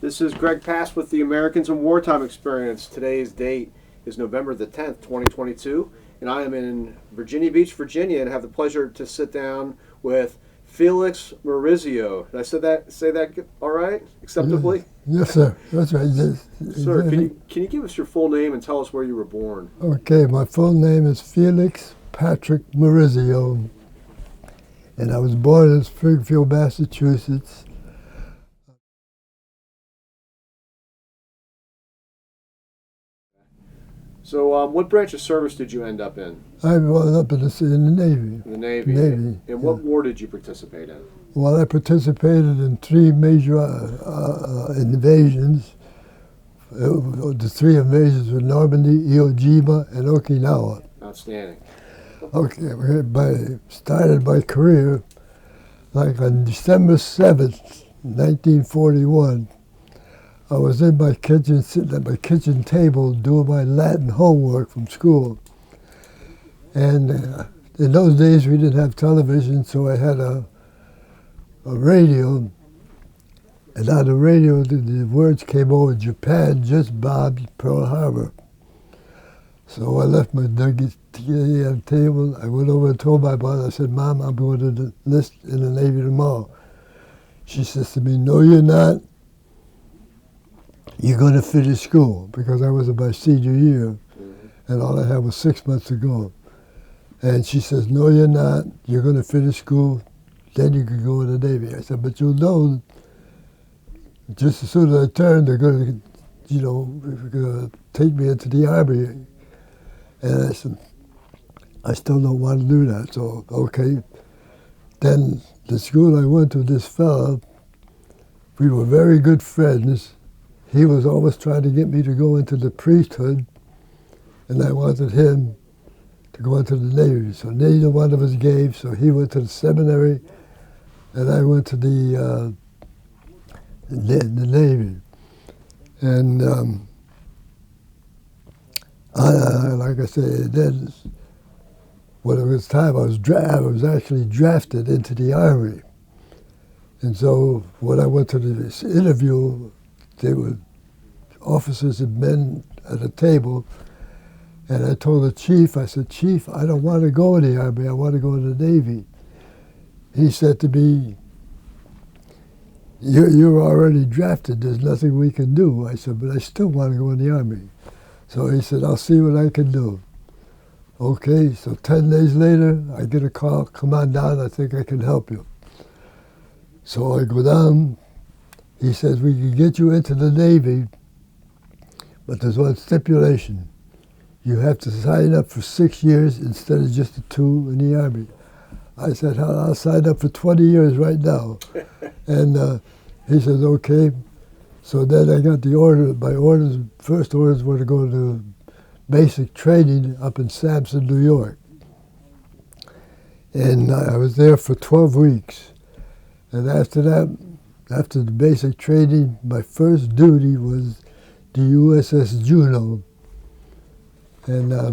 This is Greg Pass with the Americans in Wartime Experience. Today's date is November the 10th, 2022, and I am in Virginia Beach, Virginia, and have the pleasure to sit down with Felix Maurizio. Did I say that all right? Acceptably? Yes, sir. That's right. Yes. Sir, can you give us your full name and tell us where you were born? Okay, my full name is Felix Patrick Maurizio, and I was born in Springfield, Massachusetts. So, what branch of service did you end up in? I was up in the Navy. In the Navy. Navy. And what war did you participate in? Well, I participated in three major invasions. The three invasions were Normandy, Iwo Jima, and Okinawa. Outstanding. Okay, started my career like on December 7th, 1941. I was in my kitchen, sitting at my kitchen table doing my Latin homework from school. And in those days we didn't have television, so I had a radio. And on the radio the words came over, Japan just bombed Pearl Harbor. So I left my table, I went over and told my mother, I said, Mom, I'm going to enlist in the Navy tomorrow. She says to me, no, you're not. You're going to finish school, because I was in my senior year, and all I had was 6 months to go. And she says, no, you're not. You're going to finish school, then you can go in the Navy. I said, but you'll know, just as soon as I turn, they're going to, take me into the Army. And I said, I still don't want to do that, so okay. Then the school I went to, this fellow, we were very good friends. He was always trying to get me to go into the priesthood, and I wanted him to go into the Navy. So neither one of us gave, so he went to the seminary, and I went to the Navy. And like I said, then when it was time, I was actually drafted into the Army. And so when I went to this interview, they were officers and men at a table, and I told the chief, I said, Chief, I don't want to go in the Army, I want to go in the Navy. He said to me, you're already drafted, there's nothing we can do. I said, but I still want to go in the Army. So he said, I'll see what I can do. Okay, so 10 days later, I get a call, come on down, I think I can help you. So I go down. He says, we can get you into the Navy, but there's one stipulation. You have to sign up for 6 years instead of just the 2 in the Army. I said, I'll sign up for 20 years right now. And he says, okay. So then I got the order. My orders, first orders were to go to basic training up in Sampson, New York. And I was there for 12 weeks. And after that, after the basic training, my first duty was the USS Juno. And I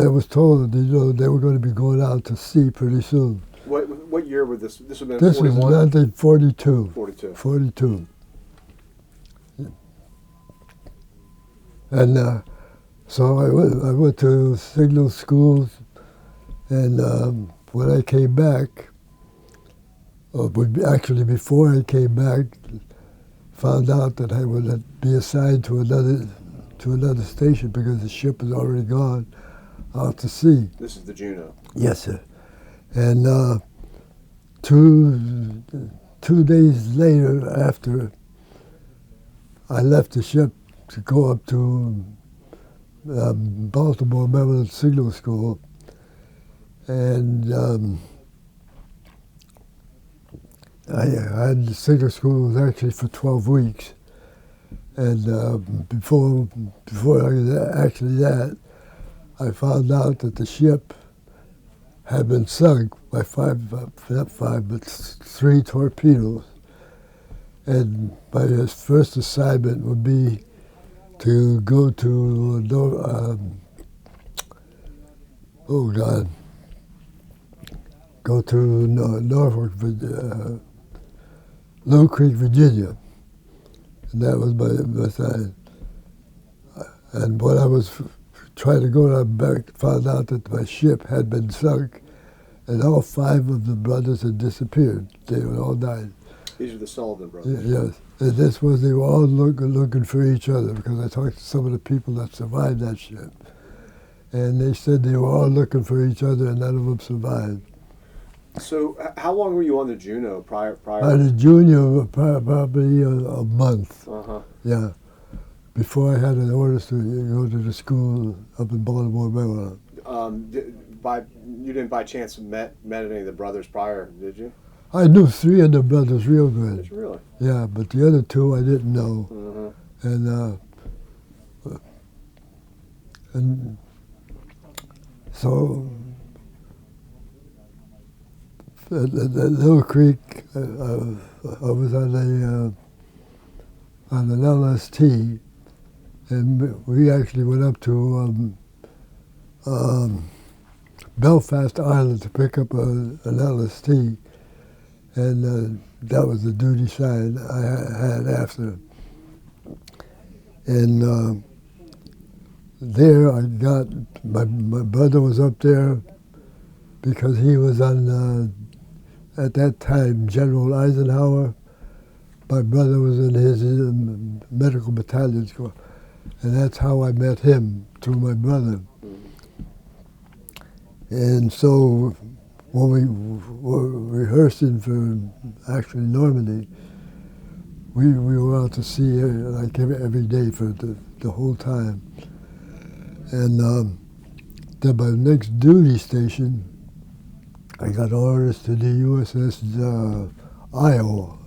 was told, they were going to be going out to sea pretty soon. What year would this? This would have been This 41? was 1942. 42. 42. And so I went to signal schools, and when I came back, actually before I came back, found out that I would be assigned to another station because the ship was already gone out to sea. This is the Juno. Yes, sir. And 2 days later, after I left the ship to go up to Baltimore Maryland Signal School, and I had the signal school was actually for 12 weeks, and before actually that, I found out that the ship had been sunk by not five, but 3 torpedoes. And my first assignment would be to go to Oh God, go to Norfolk, Low Creek, Virginia, and that was my sign. And when I was trying to go back, found out that my ship had been sunk, and all 5 of the brothers had disappeared. They were all died. These are the Sullivan brothers. Yes, and this was they were all looking for each other because I talked to some of the people that survived that ship, and they said they were all looking for each other, and none of them survived. So, how long were you on the Juno prior? I was a junior, probably a month. Uh-huh. Yeah, before I had an orders to go to the school up in Baltimore, Maryland. You didn't by chance met any of the brothers prior, did you? I knew 3 of the brothers real good. Did you really? Yeah, but the other 2 I didn't know. Mm-hmm. And so at Little Creek, I was on an LST, and we actually went up to Belfast, Ireland, to pick up an LST, and that was the duty sign I had after. And there I got, my brother was up there because he was on, at that time, General Eisenhower. My brother was in his medical battalion school, and that's how I met him, through my brother. And so when we were rehearsing for actually Normandy, we were out to sea like every day for the whole time. And then my next duty station, I got orders to the USS Iowa.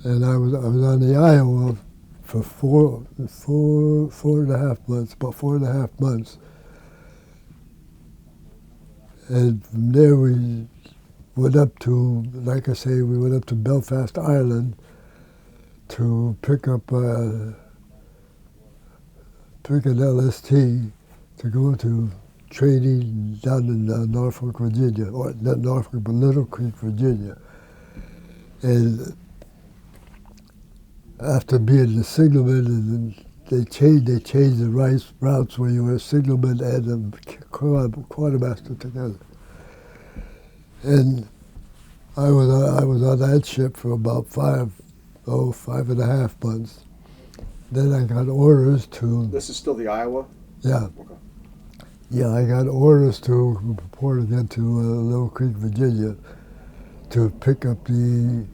And I was on the Iowa for four and a half months, about 4.5 months. And from there we went up to, like I say, we went up to Belfast, Ireland to pick an LST to go to training down in Norfolk, Virginia, or not Norfolk, but Little Creek, Virginia. And after being the signalman, they changed the routes where you were a signalman and a quartermaster together. And I was on that ship for about 5.5 months. Then I got orders to. This is still the Iowa? Yeah. Okay. Yeah, I got orders to report again to Little Creek, Virginia, to pick up be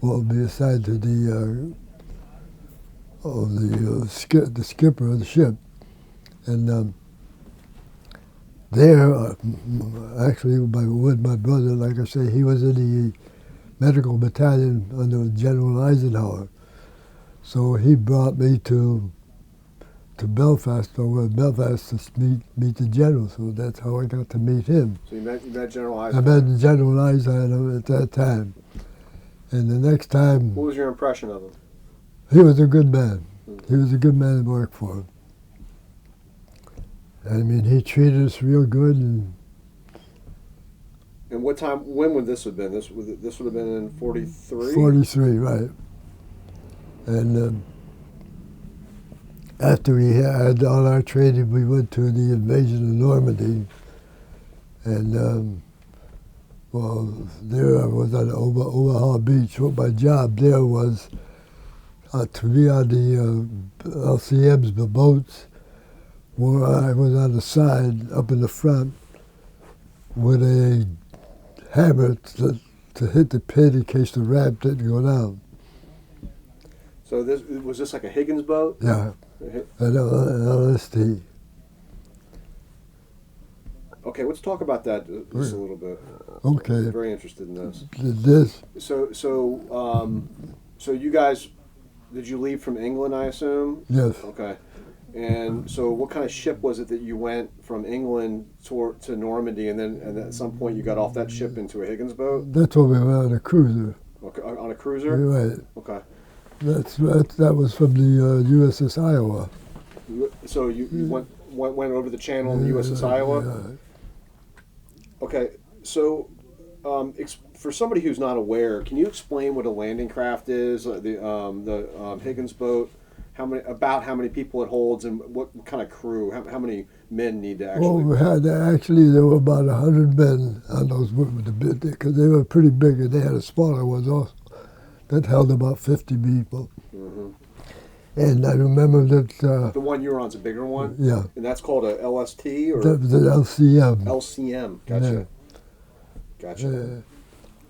assigned to the skipper of the ship. And there, actually, with my brother, like I say, he was in the medical battalion under General Eisenhower. So he brought me to Belfast, or Belfast, to meet the general. So that's how I got to meet him. So you met General Eisenhower? I met General Eisenhower at that time. And the next time... What was your impression of him? He was a good man. He was a good man to work for. I mean, he treated us real good. And when would this have been? This would have been in 43? 43, right. And after we had all our training, we went to the invasion of Normandy. And, there I was on Omaha Beach. What my job there was to be on the LCMs, the boats, where I was on the side, up in the front, with a hammer to hit the pin in case the ramp didn't go down. So was this like a Higgins boat? Yeah, an LST. Okay, let's talk about that just a little bit. Okay. I'm very interested in this. So you guys, did you leave from England, I assume? Yes. Okay. And so what kind of ship was it that you went from England to Normandy, and then at some point you got off that ship into a Higgins boat? That's what we were on a cruiser. Okay, on a cruiser? Right. Okay. That was from the USS Iowa. So you went went over the channel in the USS Iowa? Yeah. Okay, so for somebody who's not aware, can you explain what a landing craft is? The Higgins boat, how many people it holds, and what kind of crew? How many men need to Well, actually? we had actually there were about 100 men on those with the bit because they were pretty big, and they had a smaller ones also that held about 50 people. Mm-hmm. And I remember that. The one you're on's a bigger one. Yeah. And that's called a LST or That was an LCM. LCM. Gotcha. Yeah. Gotcha.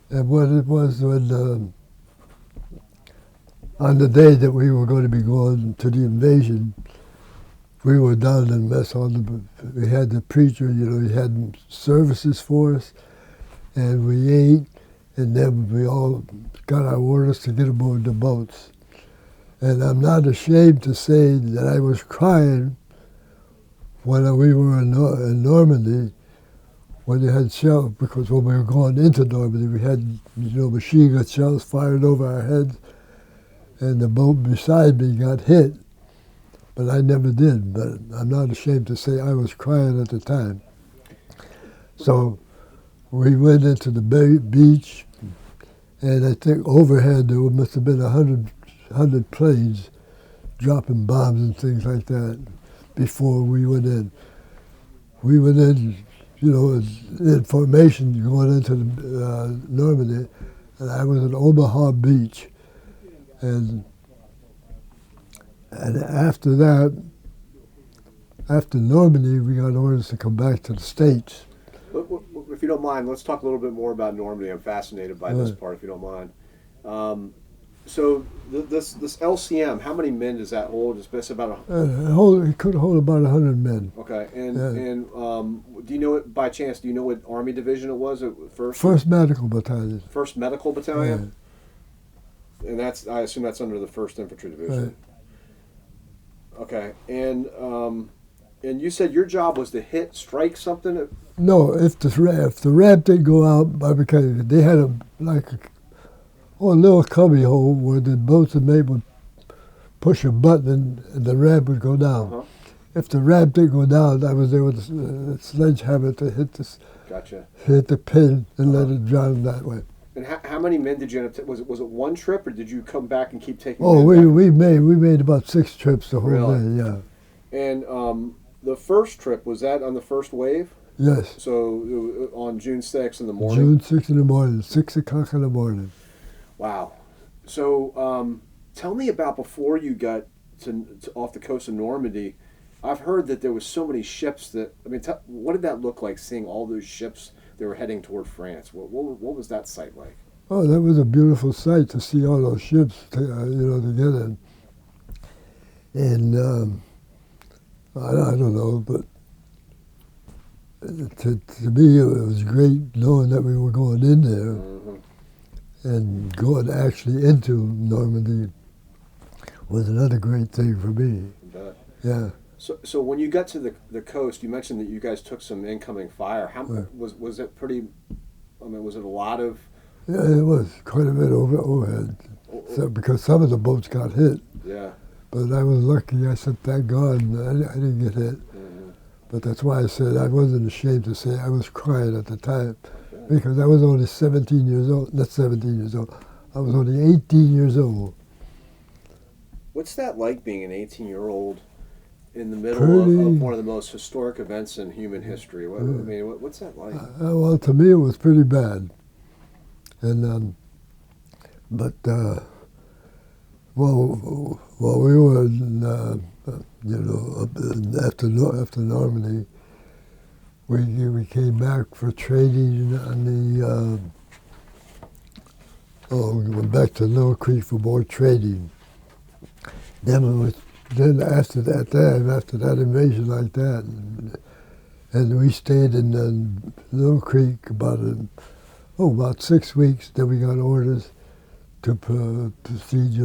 And what it was when on the day that we were going to be going to the invasion, we were down in mess hall. We had the preacher, he had services for us, and we ate, and then we all got our orders to get aboard the boats. And I'm not ashamed to say that I was crying when we were in Normandy, when they had shells, because when we were going into Normandy, we had machine gun shells fired over our heads, and the boat beside me got hit, but I never did. But I'm not ashamed to say I was crying at the time. So we went into the beach, and I think overhead there must have been 100 planes dropping bombs and things like that before we went in. We went in, in formation going into the, Normandy, and I was at Omaha Beach. And after that, after Normandy, we got orders to come back to the States. If you don't mind, let's talk a little bit more about Normandy. I'm fascinated by this part, if you don't mind. So this LCM, how many men does that hold? It's best about It could hold about 100 men. Okay, and do you know it by chance? Do you know what Army division it was at first? First Medical Battalion. First Medical Battalion, and I assume that's under the First Infantry Division. Right. Okay, and you said your job was to strike something. No, if the ramp didn't go out, because they had a little cubby hole where the boats would push a button and the ramp would go down. Uh-huh. If the ramp didn't go down, I was there with a sledgehammer to hit the pin and let it drown that way. And how many men did you end up? Was it one trip, or did you come back and keep taking? Oh, we made about 6 trips the whole day. Yeah. And the first trip, was that on the first wave? Yes. So on June 6th in the morning. June 6th in the morning, 6 o'clock in the morning. Wow. So tell me about before you got to off the coast of Normandy. I've heard that there was so many ships that, what did that look like, seeing all those ships that were heading toward France? What was that sight like? Oh, that was a beautiful sight to see all those ships, together. And I don't know, but to me it was great knowing that we were going in there. Mm-hmm. And going actually into Normandy was another great thing for me. Bet. Yeah. So when you got to the coast, you mentioned that you guys took some incoming fire. Was it pretty? Was it a lot of? Yeah, it was quite a bit overhead. So, because some of the boats got hit. Yeah. But I was lucky. I said, thank God, I didn't get hit. Mm-hmm. But that's why I said I wasn't ashamed to say I was crying at the time. Because I was only 17 years old, not 17 years old, I was only 18 years old. What's that like, being an 18-year-old in the middle of one of the most historic events in human history? What's that like? Well, to me it was pretty bad. And, while we were after Normandy, we came back for training on we went back to Little Creek for more training. Then after that invasion like that, and we stayed in Little Creek about 6 weeks. Then we got orders to proceed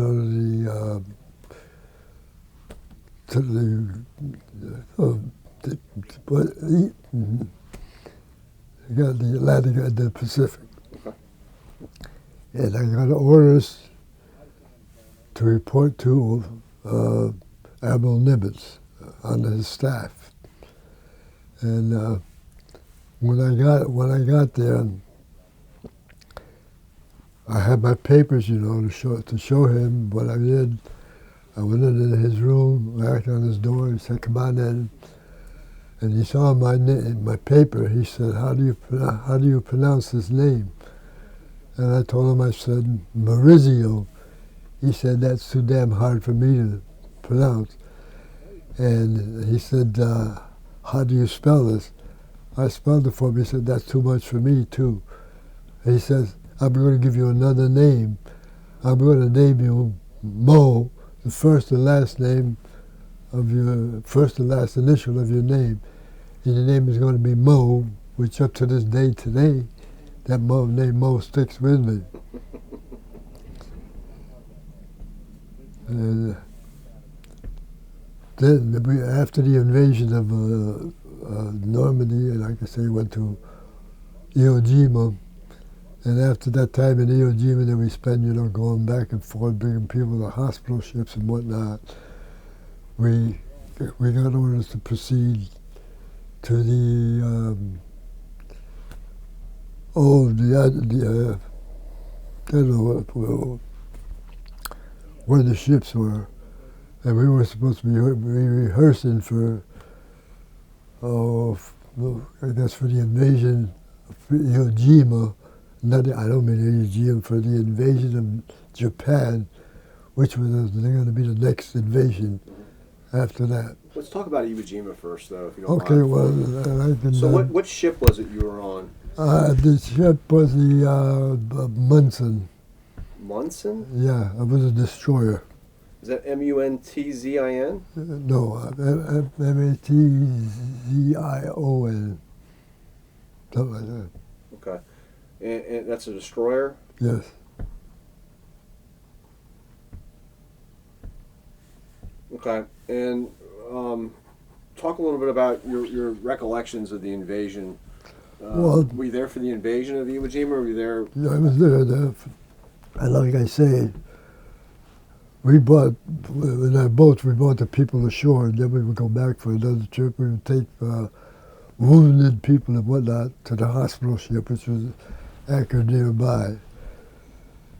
I got the Atlantic and the Pacific. Okay. And I got orders to report to Admiral Nimitz on his staff. And when I got there, I had my papers, to show him what I did. I went into his room, knocked on his door, and said, "Come on in." And he saw my paper. He said, how do you pronounce this name?" And I told him, I said, "Maurizio." He said, "That's too damn hard for me to pronounce." And he said, "How do you spell this?" I spelled it for him. He said, "That's too much for me, too." He says, "I'm going to give you another name. I'm going to name you Mo, the first and last name of your first and last initial of your name. And your name is going to be Mo," which up to this day today, that name Mo sticks with me. And then after the invasion of Normandy, and like I say, went to Iwo Jima. And after that time in Iwo Jima, then we spent, going back and forth, bringing people to hospital ships and whatnot. We got orders to proceed to the I don't know where the ships were, and we were supposed to be rehearsing for I guess for the invasion of Iwo Jima. I don't mean Iwo Jima, for the invasion of Japan, which was going to be the next invasion after that. Let's talk about Iwo Jima first, though, if you don't Okay, mind. well, I can. So what ship was it you were on? The ship was the Munson. Munson? Yeah, it was a destroyer. Is that Muntzin? No, Matzion. Something like that. Okay. And that's a destroyer? Yes. Okay. And talk a little bit about your recollections of the invasion. Were you there for the invasion of Iwo Jima, or were you there? Yeah, I was there. And like I say, in our boats, we brought the people ashore, and then we would go back for another trip. We would take wounded people and whatnot to the hospital ship, which was anchored nearby.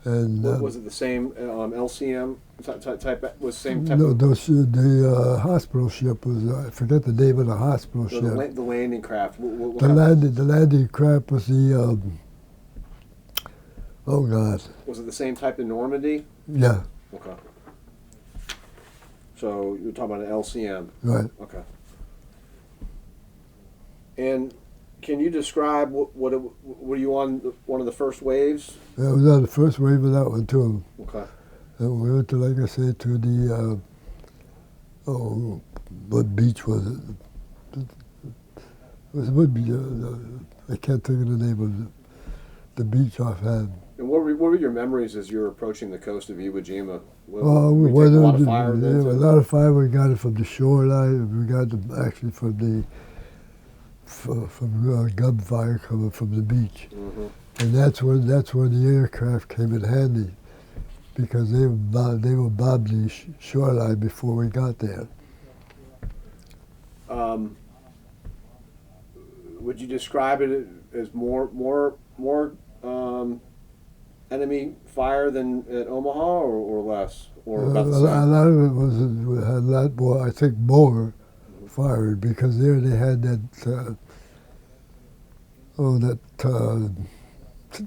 And was it the same LCM type? Was the same type? No, the hospital ship was. I forget the name of the hospital ship. The landing craft. The landing craft was the. Oh God. Was it the same type in Normandy? Yeah. Okay. So you're talking about an LCM. Right. Okay. And can you describe were you on one of the first waves? Yeah, I was on the first wave of that one too. Okay. And we went to, like I said, to the what beach was it? It was what beach? I can't think of the name of the beach offhand. And what were your memories as you were approaching the coast of Iwo Jima? We take a lot of fire then, a too? lot of fire. We got it from the shoreline. We got it actually from gunfire coming from the beach. Mm-hmm. And that's when the aircraft came in handy, because they would bomb the shoreline before we got there. Would you describe it as more enemy fire than at Omaha, or less, or about the same? A lot of it had a lot more. I think more fired, because there they had that.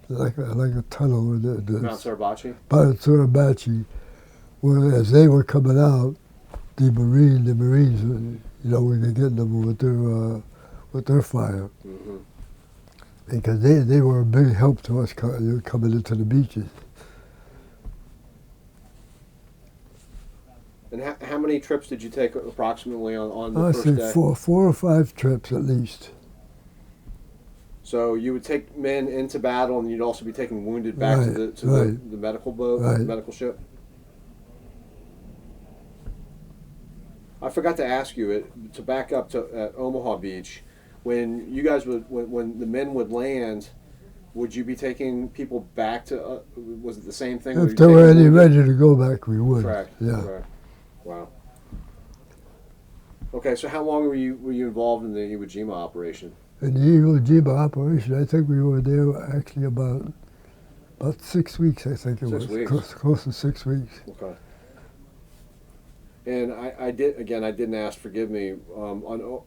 Like a tunnel with Mount Suribachi? Mount Suribachi, where as they were coming out, the Marines, we could get them with their fire. Mm-hmm. Because they were a big help to us coming into the beaches. And how many trips did you take approximately on the I first think day? 4 or 5 trips at least. So you would take men into battle, and you'd also be taking wounded back Right, to right. the medical boat, Right. the medical ship. I forgot to ask you to back up to at Omaha Beach. When you guys when the men would land, would you be taking people back to? Was it the same thing? If they were any taking wounded? ready to go back, we would. Correct. Yeah. Correct. Wow. Okay, so how long were you involved in the Iwo Jima operation? In the Iwo Jima operation, I think we were there actually about 6 weeks. I think it 6 weeks. Close to 6 weeks. Okay. And I didn't ask. Forgive me.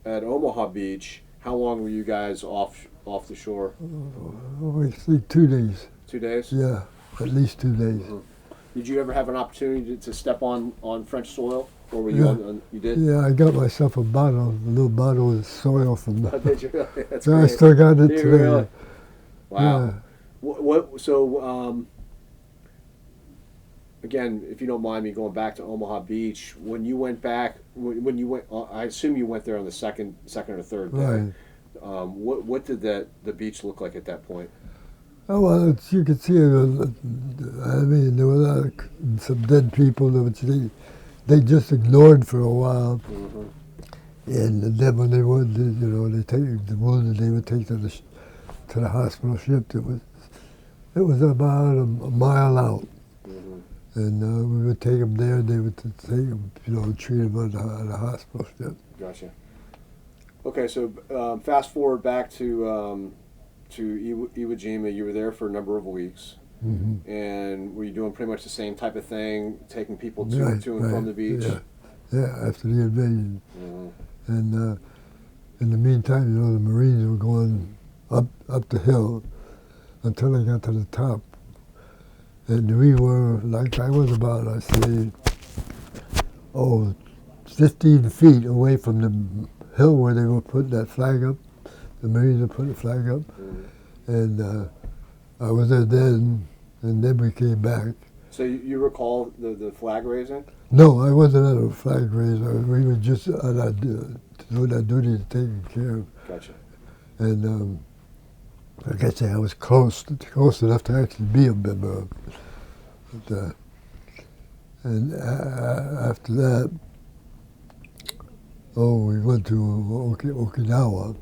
At Omaha Beach, how long were you guys off the shore? I think 2 days. 2 days. Yeah, at least 2 days. Mhm. Did you ever have an opportunity to step on French soil, or were you Yeah. you did? Yeah, I got myself a little bottle of soil from. Oh, did you really? That's Yeah, I great. still got it Did you today. really? Wow. Yeah. What so again, if you don't mind me going back to Omaha Beach, when you went back, when you went, I assume you went there on the second or third day. Right. What did the beach look like at that point? Oh, well, you could see it. I mean, there were some dead people that they just ignored for a while. Mm-hmm. And then when they would, they take the wounded, they would take to the hospital ship. It was about a mile out. Mm-hmm. And we would take them there. They would take them, treat them on the hospital ship. Gotcha. Okay, so fast forward back to Iwo Jima. You were there for a number of weeks, Mm-hmm. and were you doing pretty much the same type of thing, taking people to Right, and from the beach? Yeah, after the invasion. Mm-hmm. And in the meantime, the Marines were going up the hill until they got to the top. And we were, I was about, I say, 15 feet away from the hill where they were putting that flag up. The Marines were putting the flag up. Mm-hmm. And I was there then, and then we came back. So you recall the flag raising? No, I wasn't at a flag raiser. We were just on our, doing our duty to taking care of. Gotcha. And like I say, I was close enough to actually be a member. But, and after that, we went to Okinawa.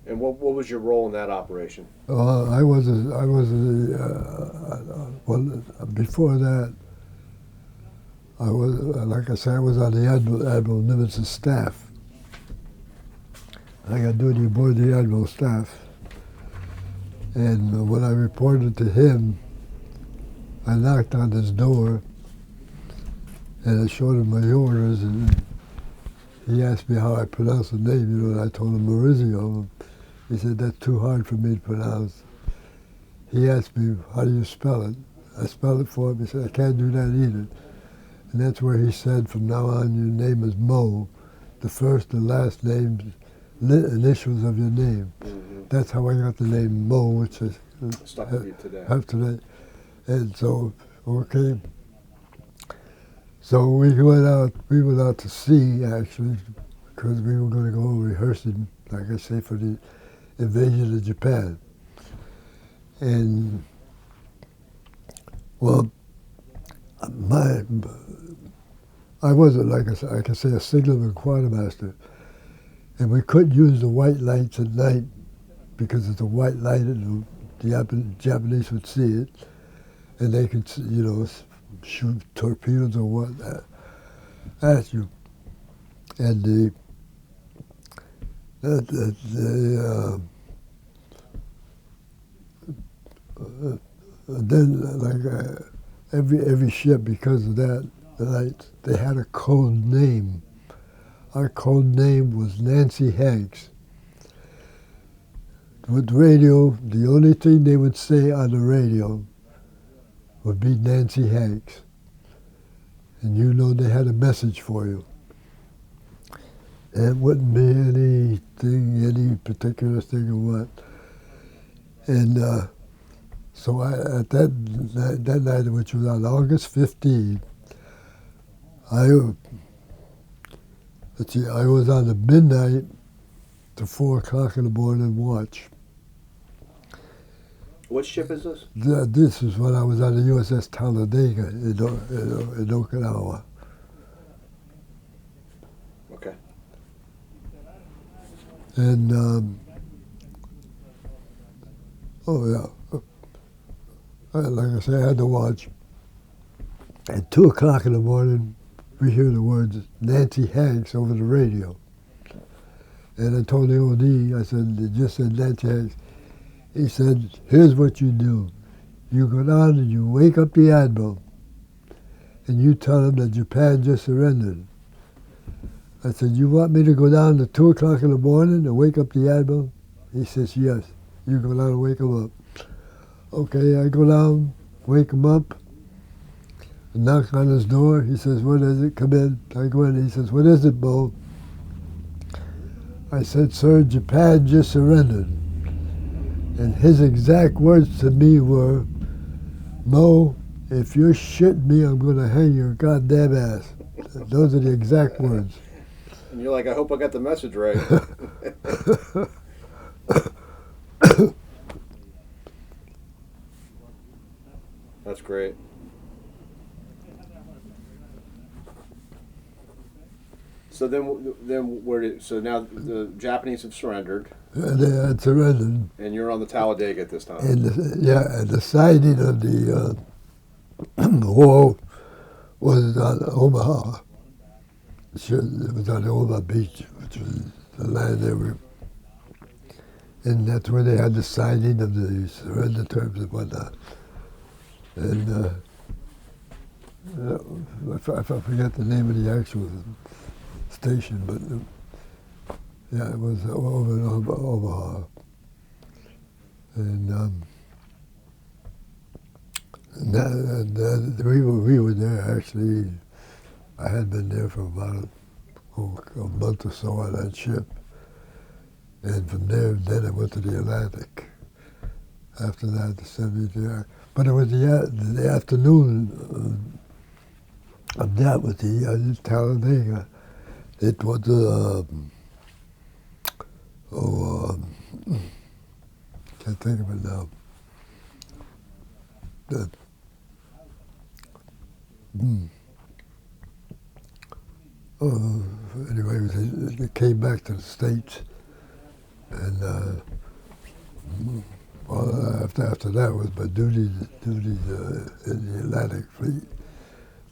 And what was your role in that operation? I was well, before that, I was, like I said, I was on the Admiral Nimitz's staff. I got duty aboard the Admiral's staff. And when I reported to him, I knocked on his door and I showed him my orders, and he asked me how I pronounced the name, and I told him Maurizio. He said, that's too hard for me to pronounce. He asked me, how do you spell it? I spelled it for him. He said, I can't do that either. And that's where he said, from now on, your name is Mo. The first and last names, initials of your name. Mm-hmm. That's how I got the name Mo, which is Stuck with you today. have today. And so, okay. So we went out to sea, actually, because we were going to go rehearsing, like I say, for the invasion of Japan. And, well, I wasn't, like I can say, a signalman quartermaster. And we couldn't use the white lights at night because it's a white light and the Japanese would see it. And they could, shoot torpedoes or what at you. And then, like every ship, because of that, they had a code name. Our code name was Nancy Hanks. With radio, the only thing they would say on the radio would be Nancy Hanks. And they had a message for you. It wouldn't be any particular thing or what. And so at that night, which was on August 15, I was on the midnight to 4 o'clock in the morning watch. What ship is this? This is when I was on the USS Talladega in Okinawa. Okay. And, like I say, I had to watch. At 2 o'clock in the morning, we hear the words Nancy Hanks over the radio. And I told the OD, I said, they just said Nancy Hanks. He said, here's what you do. You go down and you wake up the Admiral, and you tell him that Japan just surrendered. I said, you want me to go down at 2 o'clock in the morning and wake up the Admiral? He says, yes. You go down and wake him up. Okay, I go down, wake him up, knock on his door. He says, what is it? Come in. I go in. He says, what is it, Bo? I said, sir, Japan just surrendered. And his exact words to me were, Mo, if you're shitting me, I'm going to hang your goddamn ass. Those are the exact words. And you're like, I hope I got the message right. That's great. So then where did, so now the Japanese have surrendered. They had surrendered. And you're on the Talladega at this time. And the sighting of the war was on Omaha. It was on Omaha Beach, which was the land they were. And that's where they had the signing of the surrender terms and whatnot. And I forget the name of the actual station, but yeah, it was over in Omaha. And we were there actually. I had been there for about a month or so on that ship. And from there, then I went to the Atlantic. After that, the 70th year. But it was the afternoon of that with the Talladega. It was, can't think of it now. Anyway, it came back to the States. And after that was my duties in the Atlantic Fleet,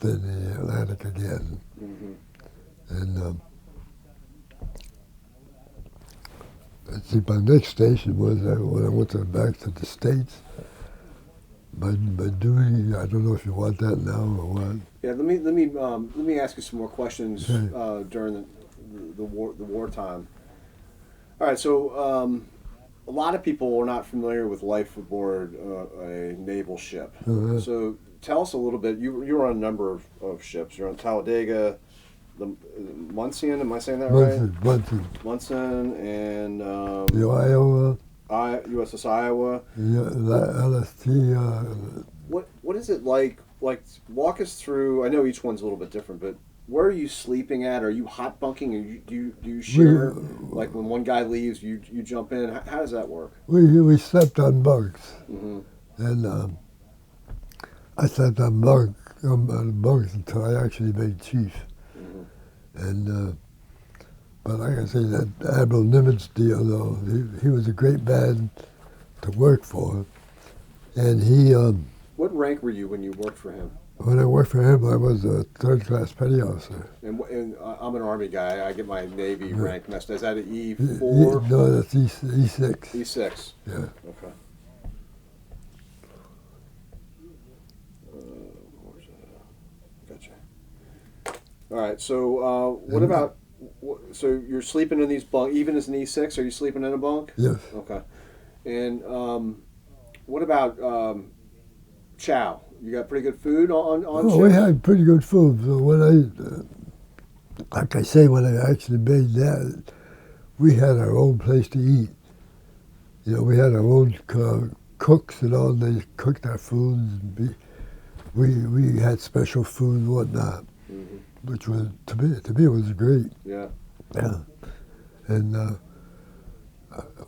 then the Atlantic again. Mm-hmm. And see, my next station was when I went back to the States. My duty, I don't know if you want that now or what. Yeah, let me ask you some more questions during the wartime. All right, so a lot of people are not familiar with life aboard a naval ship. Uh-huh. So tell us a little bit. You were on a number of ships. You're on Talladega, the Munson. Am I saying that right? Munson and the Iowa. USS Iowa. Yeah, LST. What is it like? Like, walk us through. I know each one's a little bit different, but where are you sleeping at? Are you hot bunking? Or do you share? Like when one guy leaves, you jump in. How does that work? We slept on bunks, mm-hmm. And I slept on bunks until I actually made chief. Mm-hmm. And but like I say, that Admiral Nimitz deal, though, he was a great man to work for, and he. What rank were you when you worked for him? When I worked for him, I was a third-class petty officer. And I'm an Army guy. I get my Navy rank messed. Is that an E4? No, that's E6. E6. Yeah. Okay. Gotcha. All right. So what about? So you're sleeping in these bunk, even as an E6? Are you sleeping in a bunk? Yes. Okay. And what about chow? You got pretty good food on ship? We had pretty good food. So when like I say, when I actually made that, we had our own place to eat. You know, we had our own cooks and all. They cooked our food. And we had special food and whatnot, mm-hmm. which was to me was great. Yeah. Yeah. And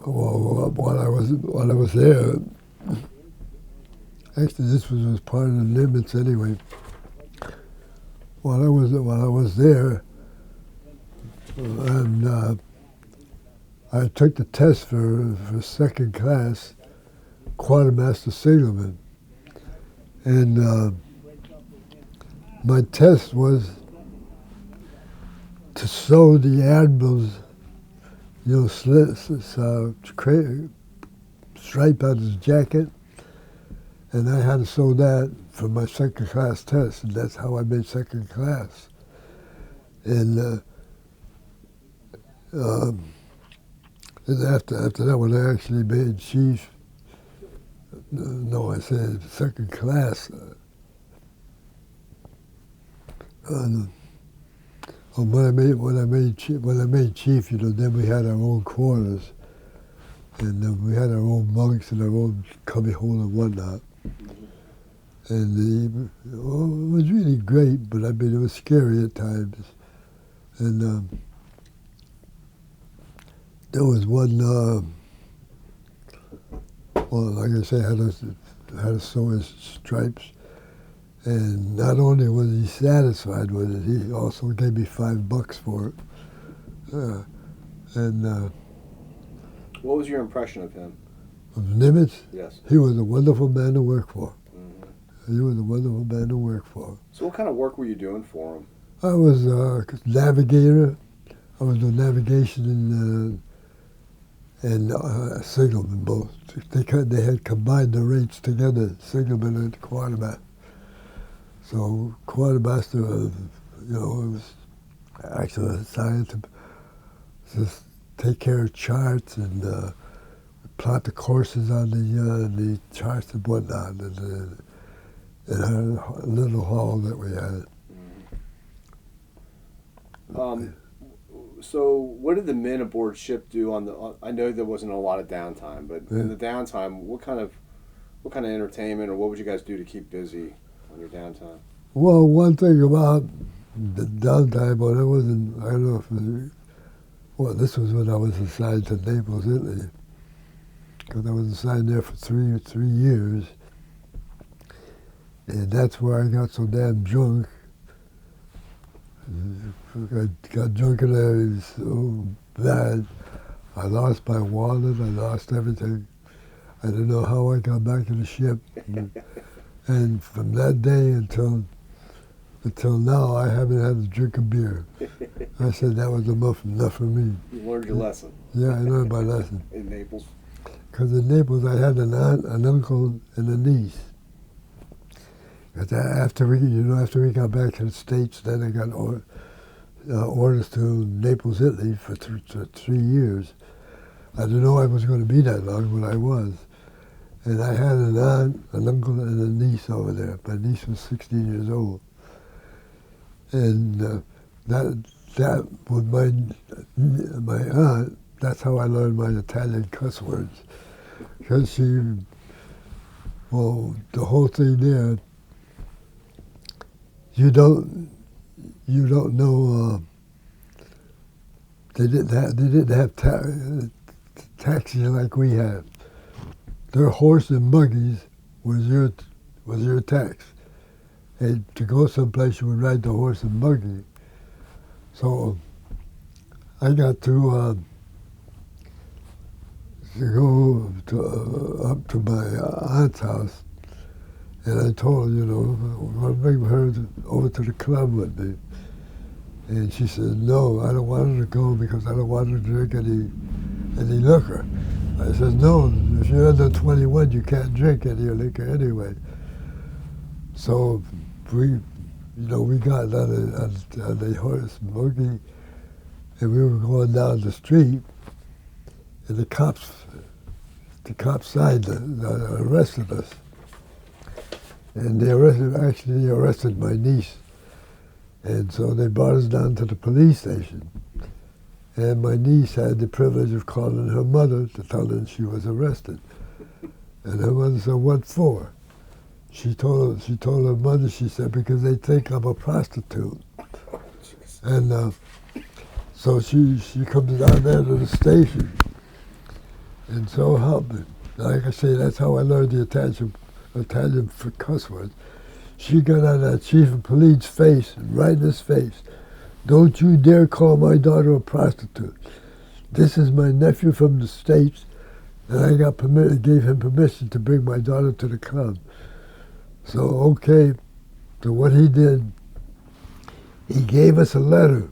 while I was there. Actually, this was part of the limits anyway. While I was there, and I took the test for second class quartermaster signalman, and my test was to sew the admiral's, stripe out his jacket, and I had to sew that for my second class test, and that's how I made second class. And and after that, when I actually made chief, no, I said second class. When I made chief, then we had our own quarters, and we had our own bunks and our own cubbyhole and whatnot. And it was really great, but I mean it was scary at times. And there was one. Well, like I say, I had to sew his stripes. And not only was he satisfied with it, he also gave me $5 for it. What was your impression of him? Of Nimitz? Yes. He was a wonderful man to work for. Mm-hmm. He was a wonderful man to work for. So what kind of work were you doing for him? I was a navigator. I was doing navigation and signalman both. They had combined the rates together, signalman and quartermaster. So quartermaster, it was actually assigned to just take care of charts and plot the courses on the charts and whatnot, and our little hall that we had. So what did the men aboard ship do I know there wasn't a lot of downtime, but in the downtime, what kind of entertainment or what would you guys do to keep busy on your downtime? Well, one thing about the downtime, well, it wasn't, I don't know if it was, this was when I was assigned to Naples, Italy, because I was assigned there for three years, and that's where I got so damn drunk. I got drunk and I was so bad. I lost my wallet, I lost everything. I didn't know how I got back to the ship. And from that day until now, I haven't had a drink of beer. I said that was enough for me. You learned your lesson. Yeah, I learned my lesson. In Naples? Because in Naples, I had an aunt, an uncle, and a niece. Because after we got back to the States, then I got orders to Naples, Italy for 3 years. I didn't know I was going to be that long, but I was. And I had an aunt, an uncle, and a niece over there. My niece was 16 years old. And that with my aunt, that's how I learned my Italian cuss words. Because the whole thing there, you don't know. They didn't have taxis like we have. Their horse and buggies was your tax. And to go someplace, you would ride the horse and buggy. So I got to go up to my aunt's house, and I told her, I want to bring her over to the club with me. And she said, no, I don't want her to go because I don't want her to drink any liquor. I said, no, if you're under 21, you can't drink any liquor anyway. So we got on the horse and buggy, and we were going down the street, and the cops arrested us. And they arrested my niece. And so they brought us down to the police station. And my niece had the privilege of calling her mother to tell her she was arrested. And her mother said, what for? She told her mother, she said, because they think I'm a prostitute. And so she comes down there to the station. And so help me. Like I say, that's how I learned the Italian for cuss words. She got on that chief of police's face, right in his face. Don't you dare call my daughter a prostitute. This is my nephew from the States, and I gave him permission to bring my daughter to the club. So, okay, so what he did, He gave us a letter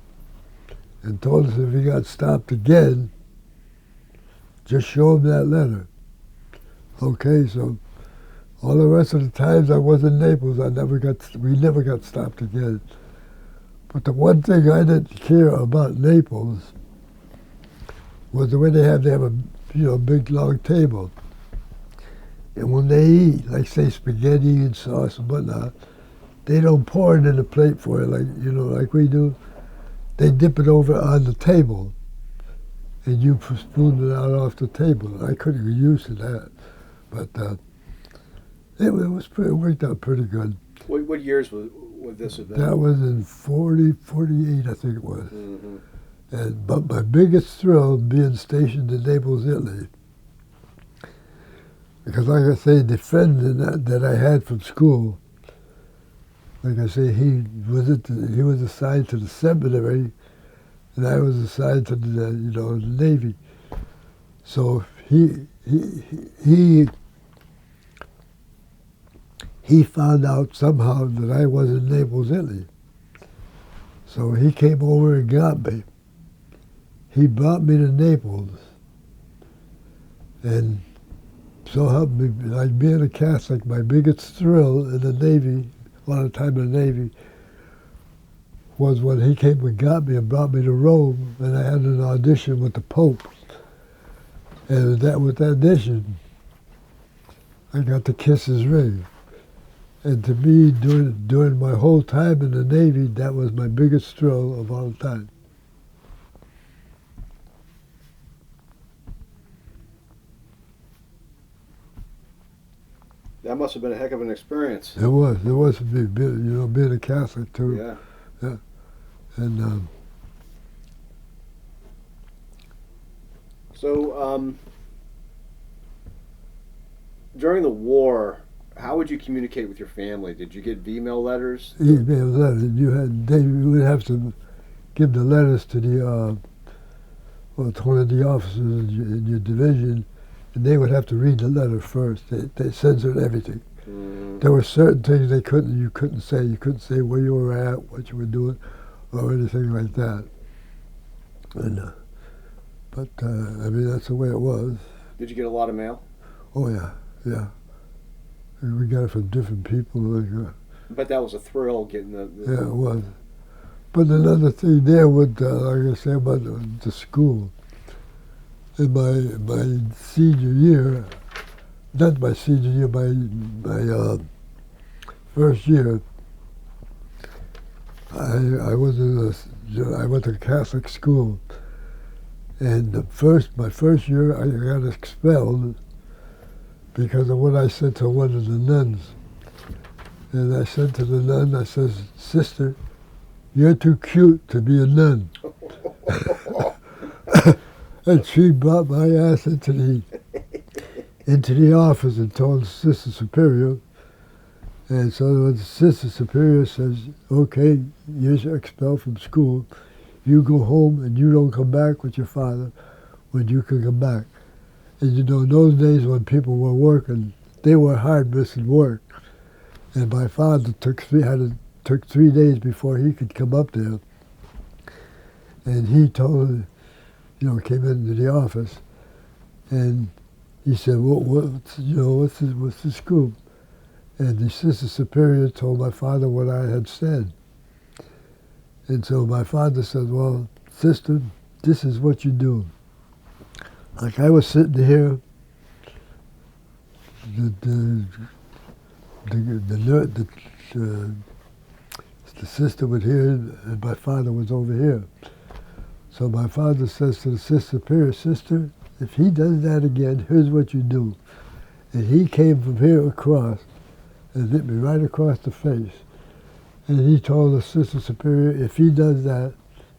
and told us if he got stopped again, just show him that letter. Okay, so all the rest of the times I was in Naples, we never got stopped again. But the one thing I didn't care about Naples was the way they have a big long table. And when they eat, like say spaghetti and sauce and whatnot, they don't pour it in a plate for you like we do. They dip it over on the table, and you spoon it out off the table. I couldn't get used to that, but it worked out pretty good. What years would this have been? That was in 48, I think it was. Mm-hmm. But my biggest thrill being stationed in Naples, Italy, because like I say, the friend that I had from school, like I say, he was assigned to the seminary, and I was assigned to the Navy. So he found out somehow that I was in Naples, Italy. So he came over and got me. He brought me to Naples, and so helped me. Like being a Catholic, my biggest thrill in the Navy, a lot of time in the Navy, was when he came and got me and brought me to Rome, and I had an audition with the Pope. And with that audition, I got to kiss his ring. And to me, during my whole time in the Navy, that was my biggest thrill of all time. That must have been a heck of an experience. It was for me, being a Catholic too. Yeah. Yeah. And so during the war, how would you communicate with your family? Did you get email letters? email letters. You would have to give the letters to to one of the officers in your division, and they would have to read the letter first. They censored everything. Mm. There were certain things you couldn't say. You couldn't say where you were at, what you were doing, or anything like that. And but I mean, that's the way it was. Did you get a lot of mail? Oh yeah. And we got it from different people. But that was a thrill getting the Yeah, it was. But another thing there with, like I say about the school, in my senior year, not my senior year, my first year, I went to a Catholic school, and my first year I got expelled because of what I said to one of the nuns. And I said to the nun, I says, "Sister, you're too cute to be a nun." And she brought my ass into the office and told the Sister Superior. And so the Sister Superior says, "Okay, you're expelled from school. You go home and you don't come back with your father when you can come back." And in those days when people were working, they were hard missing work. And my father took 3 days before he could come up there. And he told, came into the office, and he said, "What's the scoop?" And the Sister Superior told my father what I had said. And so my father said, "Well, sister, this is what you do." Like I was sitting here, the sister was here, and my father was over here. So my father says to the Sister Superior, "Sister, if he does that again, here's what you do." And he came from here across and hit me right across the face. And he told the Sister Superior, "If he does that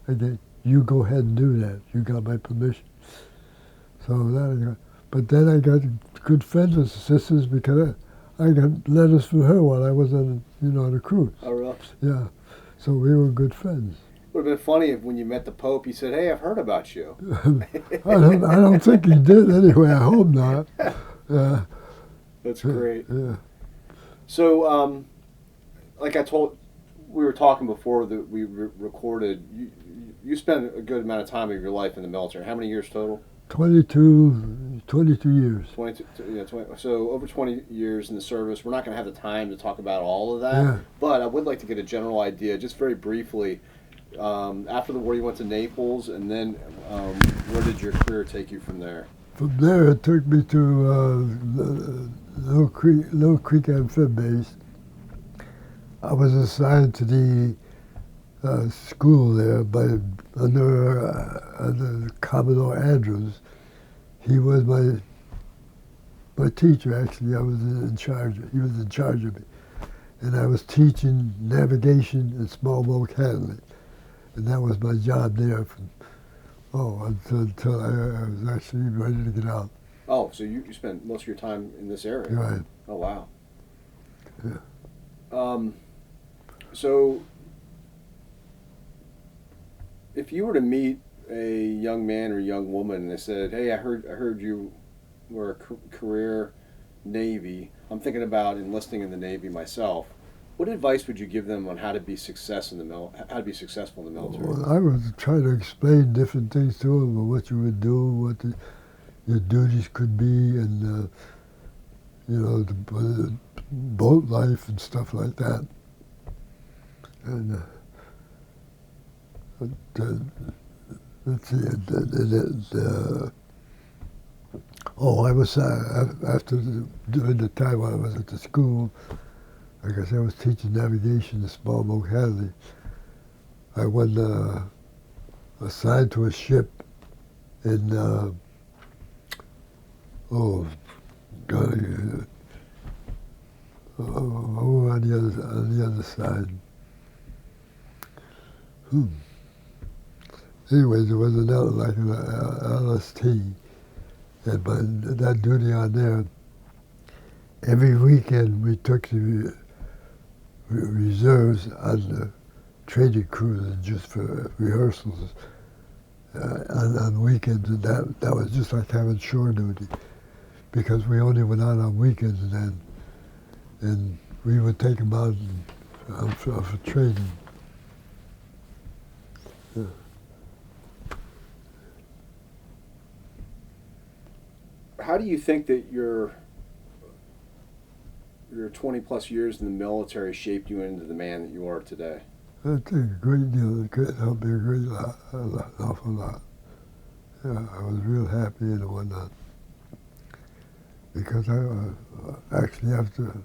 again, you go ahead and do that. You got my permission." But then I got good friends with the sisters because I got letters from her while I was on a cruise. Oh, really? Yeah, so we were good friends. It would have been funny if when you met the Pope, he said, "Hey, I've heard about you." I don't think he did anyway. I hope not. Yeah. That's great. Yeah. So, like I told, we were talking before that we recorded. You spent a good amount of time of your life in the military. How many years total? 22 years. 22, yeah, 20, so over 20 years in the service. We're not going to have the time to talk about all of that, Yeah. but I would like to get a general idea, just very briefly. After the war, you went to Naples, and then where did your career take you from there? From there, it took me to Little Creek Amphib Base. I was assigned to the school there under Commodore Andrews. He was my teacher, actually. I was in charge. He was in charge of me. And I was teaching navigation and small boat handling. And that was my job there until I was actually ready to get out. Oh, so you spent most of your time in this area? Right. Oh, wow. Yeah. So if you were to meet a young man or young woman and they said, "Hey, I heard you were a career Navy. I'm thinking about enlisting in the Navy myself." What advice would you give them on how to be successful in the military? Well, I was trying to explain different things to them, what you would do, what your duties could be, and the boat life and stuff like that. And let's see. I was during the time when I was at the school. Like I said, I was teaching navigation and small boat handling. I was assigned to a ship in over on the other side. Anyways, there was another, like an LST, and by that duty on there, every weekend we took the reserves on the training cruises just for rehearsals on weekends, and that was just like having shore duty, because we only went out on weekends then, and we would take them out for training. Yeah. How do you think that your 20 plus years in the military shaped you into the man that you are today? I think a great deal. It helped me an awful lot. Yeah, I was real happy and whatnot. Because actually after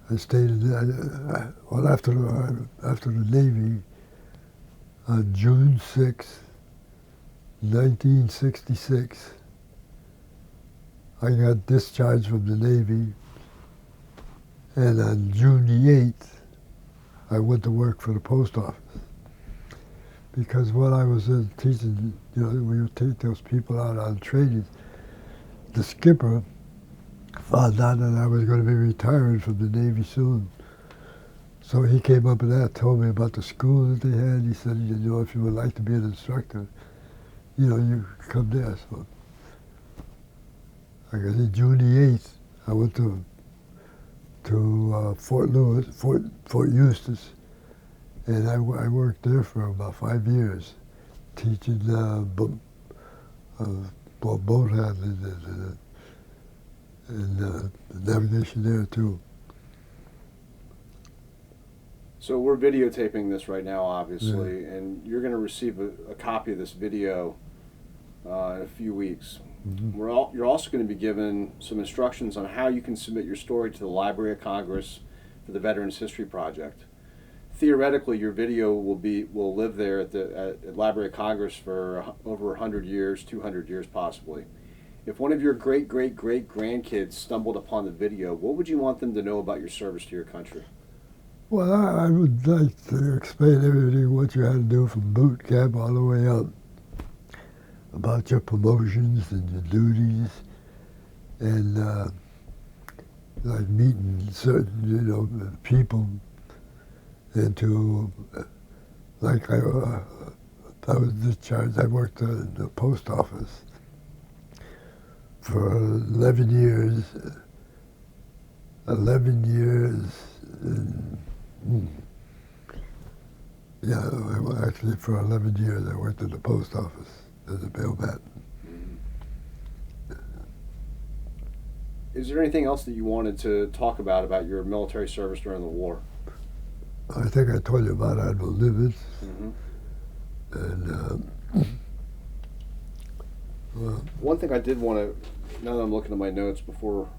I stayed after the Navy, on June 6, 1966, I got discharged from the Navy, and on June the 8th, I went to work for the post office. Because while I was teaching, we would take those people out on training, the skipper found out that I was going to be retiring from the Navy soon. So he came up and told me about the school that they had. He said, if you would like to be an instructor, you could come there. So, like I said, June the 8th, I went to Fort Eustis, and I worked there for about 5 years, teaching boat handling and navigation there too. So we're videotaping this right now, obviously, and you're going to receive a copy of this video in a few weeks. Mm-hmm. You're also going to be given some instructions on how you can submit your story to the Library of Congress for the Veterans History Project. Theoretically, your video will live there at Library of Congress for over 100 years, 200 years possibly. If one of your great-great-great-grandkids stumbled upon the video, what would you want them to know about your service to your country? Well, I would like to explain everything, what you had to do from boot camp all the way up, about your promotions and your duties, and like meeting certain, people, and to, like I was discharged, I worked in the post office for 11 years, and Yeah, actually for 11 years I worked at the post office as a mailman. Is there anything else that you wanted to talk about your military service during the war? I think I told you about Admiral Nimitz. Mm-hmm. And One thing I did want to, now that I'm looking at my notes before,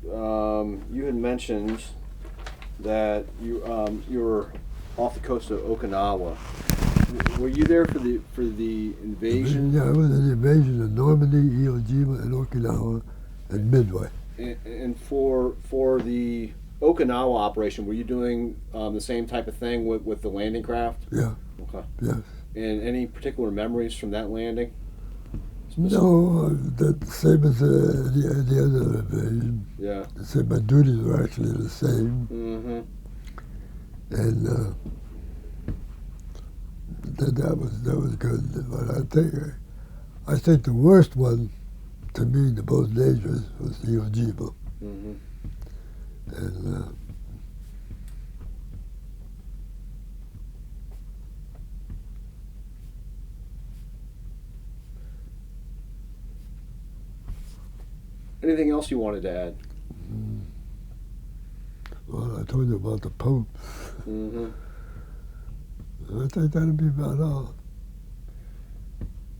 you had mentioned that you were off the coast of Okinawa. Were you there for the invasion? yeah, it was an invasion of Normandy, Iwo Jima, and Okinawa, and Midway. And for the Okinawa operation, were you doing the same type of thing with the landing craft? Yeah. Okay. Yes. And any particular memories from that landing? No, the same as the other invasion. Yeah. The same, my duties were actually the same. Mm-hmm. And that was good. But I think the worst one, to me, the most dangerous, was the Iwo Jima. Mm-hmm. And Anything else you wanted to add? well, I told you about the Pope. Mm-hmm. I think that'd be about all.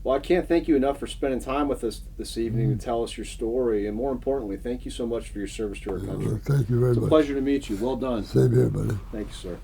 Well, I can't thank you enough for spending time with us this evening to tell us your story, and more importantly, thank you so much for your service to our country. Thank you very It's a much. pleasure to meet you. Well done. Same here, buddy. Thank you, sir.